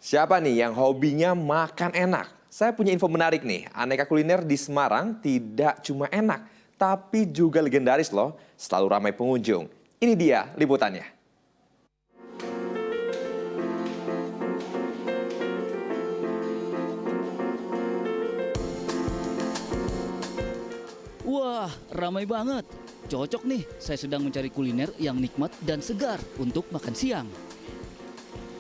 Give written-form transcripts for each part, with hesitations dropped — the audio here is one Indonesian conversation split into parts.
Siapa nih yang hobinya makan enak? Saya punya info menarik nih. Aneka kuliner di Semarang tidak cuma enak, tapi juga legendaris loh. Selalu ramai pengunjung. Ini dia liputannya. Wah, ramai banget. Cocok nih, saya sedang mencari kuliner yang nikmat dan segar untuk makan siang.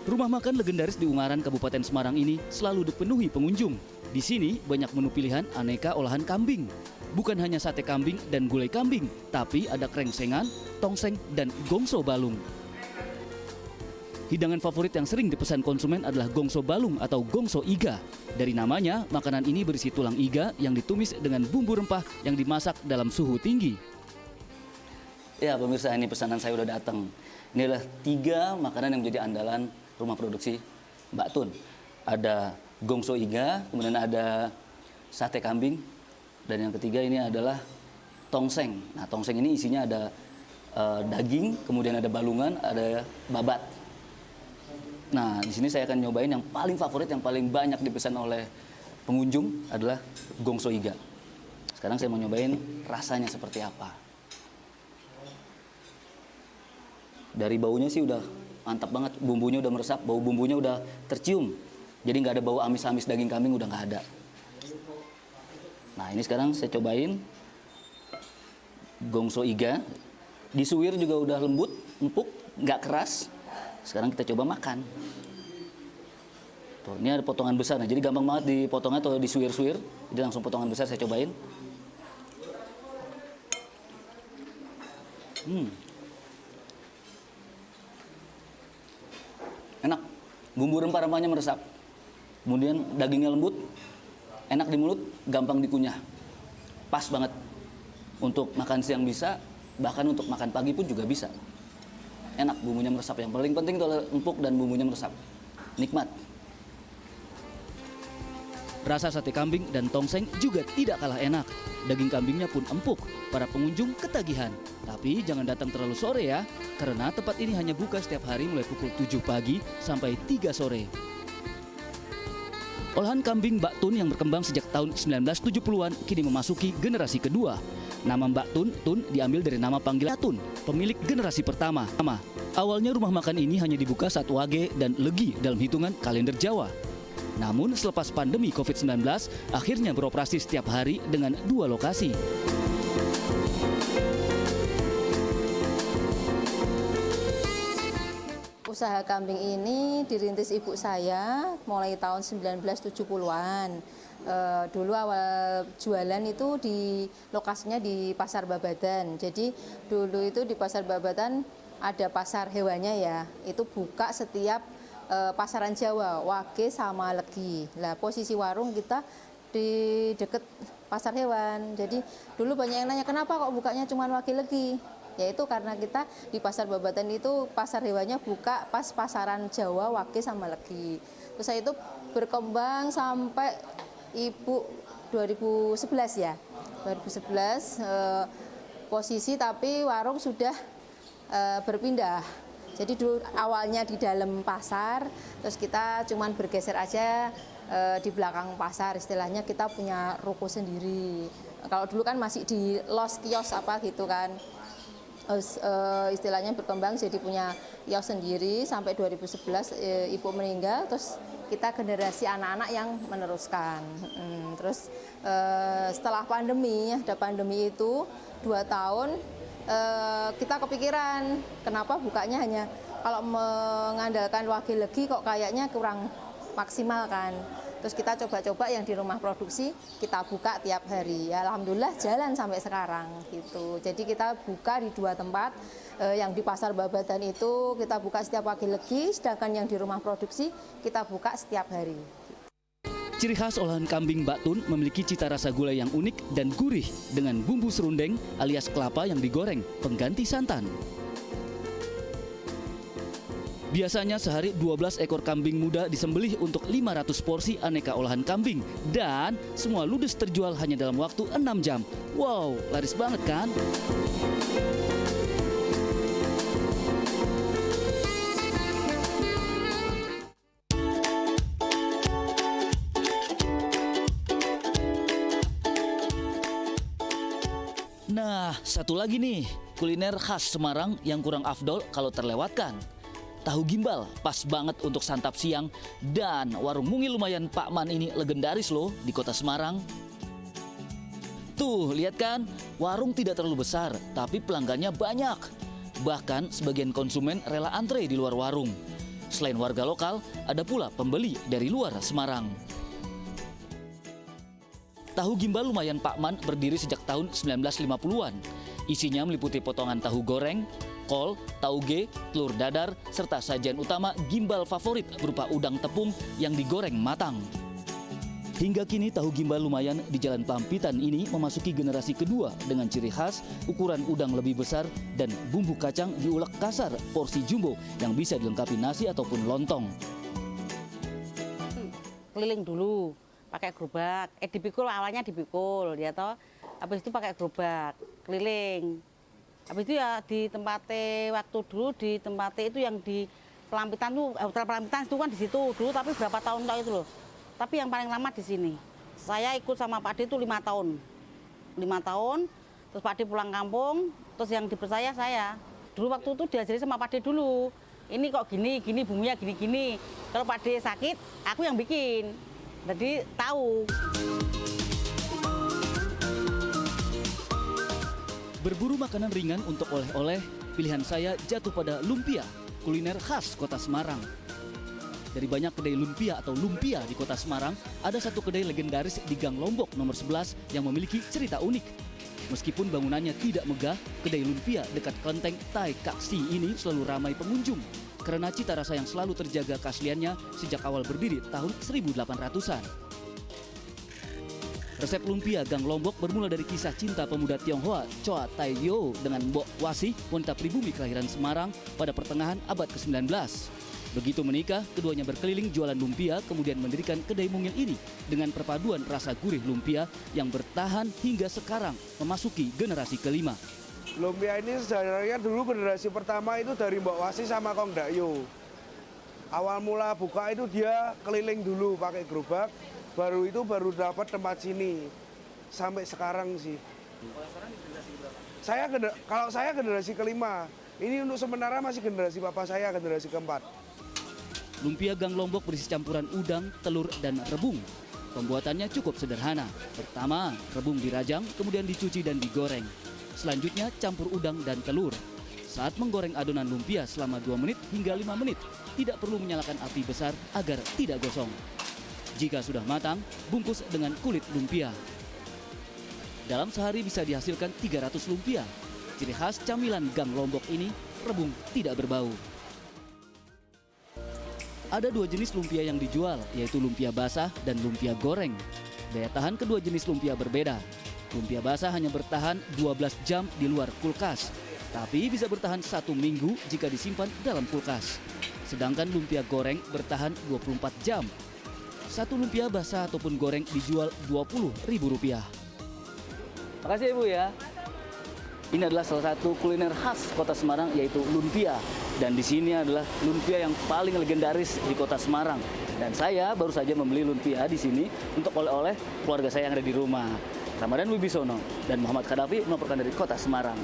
Rumah makan legendaris di Ungaran, Kabupaten Semarang ini selalu dipenuhi pengunjung. Di sini banyak menu pilihan aneka olahan kambing. Bukan hanya sate kambing dan gulai kambing, tapi ada krengsengan, tongseng, dan gongso balung. Hidangan favorit yang sering dipesan konsumen adalah gongso balung atau gongso iga. Dari namanya, makanan ini berisi tulang iga yang ditumis dengan bumbu rempah yang dimasak dalam suhu tinggi. Ya pemirsa, ini pesanan saya udah datang. Ini adalah 3 makanan yang menjadi andalan rumah produksi Mbak Tun. Ada gongso iga, kemudian ada sate kambing, dan yang ketiga ini adalah tongseng. Nah, tongseng ini isinya ada daging, kemudian ada balungan, ada babat. Nah, di sini saya akan nyobain yang paling favorit, yang paling banyak dipesan oleh pengunjung adalah gongso iga. Sekarang saya mau nyobain rasanya seperti apa. Dari baunya sih udah mantap banget, bumbunya udah meresap, bau bumbunya udah tercium. Jadi nggak ada bau amis-amis daging kambing, udah nggak ada. Nah, ini sekarang saya cobain gongso iga. Disuir juga udah lembut, empuk, nggak keras. Sekarang kita coba makan. Tuh, ini ada potongan besar, nah jadi gampang banget dipotongnya atau disuir-suir. Jadi langsung potongan besar saya cobain. Enak, bumbu rempah-rempahnya meresap. Kemudian dagingnya lembut, enak di mulut, gampang dikunyah. Pas banget untuk makan siang bisa, bahkan untuk makan pagi pun juga bisa. Enak, bumbunya meresap. Yang paling penting itu adalah empuk dan bumbunya meresap. Nikmat. Rasa sate kambing dan tongseng juga tidak kalah enak. Daging kambingnya pun empuk. Para pengunjung ketagihan. Tapi jangan datang terlalu sore ya, karena tempat ini hanya buka setiap hari mulai pukul 7 pagi sampai 3 sore. Olahan kambing Mbak Tun yang berkembang sejak tahun 1970-an kini memasuki generasi kedua. Nama Mbak Tun diambil dari nama panggilan Tun, pemilik generasi pertama. Awalnya rumah makan ini hanya dibuka saat Wage dan Legi dalam hitungan kalender Jawa. Namun selepas pandemi COVID-19, akhirnya beroperasi setiap hari dengan 2 lokasi. Usaha kambing ini dirintis ibu saya mulai tahun 1970-an. Dulu awal jualan itu di lokasinya di Pasar Babadan. Jadi dulu itu di Pasar Babadan ada pasar hewannya ya. Itu buka setiap pasaran Jawa, Wage sama Legi. Lah posisi warung kita di deket pasar hewan. Jadi dulu banyak yang nanya kenapa kok bukanya cuma Wage Legi. Yaitu karena kita di Pasar Babadan itu pasar hewannya buka pas pasaran Jawa, Wage sama Legi. Terus saya itu berkembang sampai ibu 2011 ya. 2011 posisi tapi warung sudah berpindah. Jadi dulu awalnya di dalam pasar, terus kita cuman bergeser aja di belakang pasar, istilahnya kita punya ruko sendiri. Kalau dulu kan masih di los kios apa gitu kan. Istilahnya berkembang jadi punya kios sendiri sampai 2011 ibu meninggal, terus kita generasi anak-anak yang meneruskan. Terus setelah pandemi, ada pandemi itu 2 tahun, kita kepikiran kenapa bukanya hanya kalau mengandalkan Wage Legi kok kayaknya kurang maksimal kan. Terus kita coba-coba yang di rumah produksi kita buka tiap hari. Ya, alhamdulillah jalan sampai sekarang gitu. Jadi kita buka di 2 tempat. Yang di Pasar Babadan itu kita buka setiap Wage Legi, sedangkan yang di rumah produksi kita buka setiap hari. Ciri khas olahan kambing Mbak Tun memiliki cita rasa gulai yang unik dan gurih dengan bumbu serundeng alias kelapa yang digoreng, pengganti santan. Biasanya sehari 12 ekor kambing muda disembelih untuk 500 porsi aneka olahan kambing. Dan semua ludes terjual hanya dalam waktu 6 jam. Wow, laris banget kan? Nah, satu lagi nih, kuliner khas Semarang yang kurang afdol kalau terlewatkan. Tahu gimbal, pas banget untuk santap siang. Dan warung mungil lumayan Pak Man ini legendaris loh di kota Semarang. Tuh, lihat kan? Warung tidak terlalu besar, tapi pelanggannya banyak. Bahkan sebagian konsumen rela antre di luar warung. Selain warga lokal, ada pula pembeli dari luar Semarang. Tahu gimbal lumayan Pak Man berdiri sejak tahun 1950-an. Isinya meliputi potongan tahu goreng, kol, tauge, telur dadar, serta sajian utama gimbal favorit berupa udang tepung yang digoreng matang. Hingga kini tahu gimbal lumayan di Jalan Pampitan ini memasuki generasi kedua dengan ciri khas ukuran udang lebih besar dan bumbu kacang diulek kasar porsi jumbo yang bisa dilengkapi nasi ataupun lontong. Keliling dulu pakai gerobak, dipikul, awalnya dipikul ya toh, habis itu pakai gerobak keliling, habis itu ya di tempatnya waktu dulu di tempatnya itu yang di Pelampitan tuh, hotel Pelampitan itu kan di situ dulu, tapi berapa tahun tau itu loh, tapi yang paling lama di sini. Saya ikut sama Pak D itu 5 tahun, terus Pak D pulang kampung, terus yang dipercaya saya. Dulu waktu itu diajari sama Pak D dulu, ini kok gini bumbunya gini, kalau Pak D sakit aku yang bikin. Jadi tahu. Berburu makanan ringan untuk oleh-oleh, pilihan saya jatuh pada lumpia, kuliner khas kota Semarang. Dari banyak kedai lumpia atau lumpia di kota Semarang, ada satu kedai legendaris di Gang Lombok nomor 11 yang memiliki cerita unik. Meskipun bangunannya tidak megah, kedai lumpia dekat kelenteng Tai Kaksi ini selalu ramai pengunjung karena cita rasa yang selalu terjaga keasliannya sejak awal berdiri tahun 1800-an. Resep lumpia Gang Lombok bermula dari kisah cinta pemuda Tionghoa Choa Tai Yo dengan Mbok Wasih, wanita pribumi kelahiran Semarang pada pertengahan abad ke-19. Begitu menikah, keduanya berkeliling jualan lumpia, kemudian mendirikan kedai mungil ini dengan perpaduan rasa gurih lumpia yang bertahan hingga sekarang memasuki generasi kelima. Lumpia ini sebenarnya dulu generasi pertama itu dari Mbok Wasih sama Kong Dakyo. Awal mula buka itu dia keliling dulu pakai gerobak, baru dapat tempat sini. Sampai sekarang sih. Kalau saya generasi kelima, ini untuk sementara masih generasi papa saya, generasi keempat. Lumpia Gang Lombok berisi campuran udang, telur, dan rebung. Pembuatannya cukup sederhana. Pertama, rebung dirajang, kemudian dicuci dan digoreng. Selanjutnya campur udang dan telur. Saat menggoreng adonan lumpia selama 2 menit hingga 5 menit, tidak perlu menyalakan api besar agar tidak gosong. Jika sudah matang, bungkus dengan kulit lumpia. Dalam sehari bisa dihasilkan 300 lumpia. Ciri khas camilan Gang Lombok ini, rebung tidak berbau. Ada 2 jenis lumpia yang dijual, yaitu lumpia basah dan lumpia goreng. Daya tahan kedua jenis lumpia berbeda. Lumpia basah hanya bertahan 12 jam di luar kulkas, tapi bisa bertahan 1 minggu jika disimpan dalam kulkas. Sedangkan lumpia goreng bertahan 24 jam. Satu lumpia basah ataupun goreng dijual Rp20.000. Makasih Ibu ya. Ini adalah salah satu kuliner khas kota Semarang yaitu lumpia. Dan di sini adalah lumpia yang paling legendaris di kota Semarang. Dan saya baru saja membeli lumpia di sini untuk oleh-oleh keluarga saya yang ada di rumah. Ramadan Wibisono dan Muhammad Khadafi melaporkan dari kota Semarang.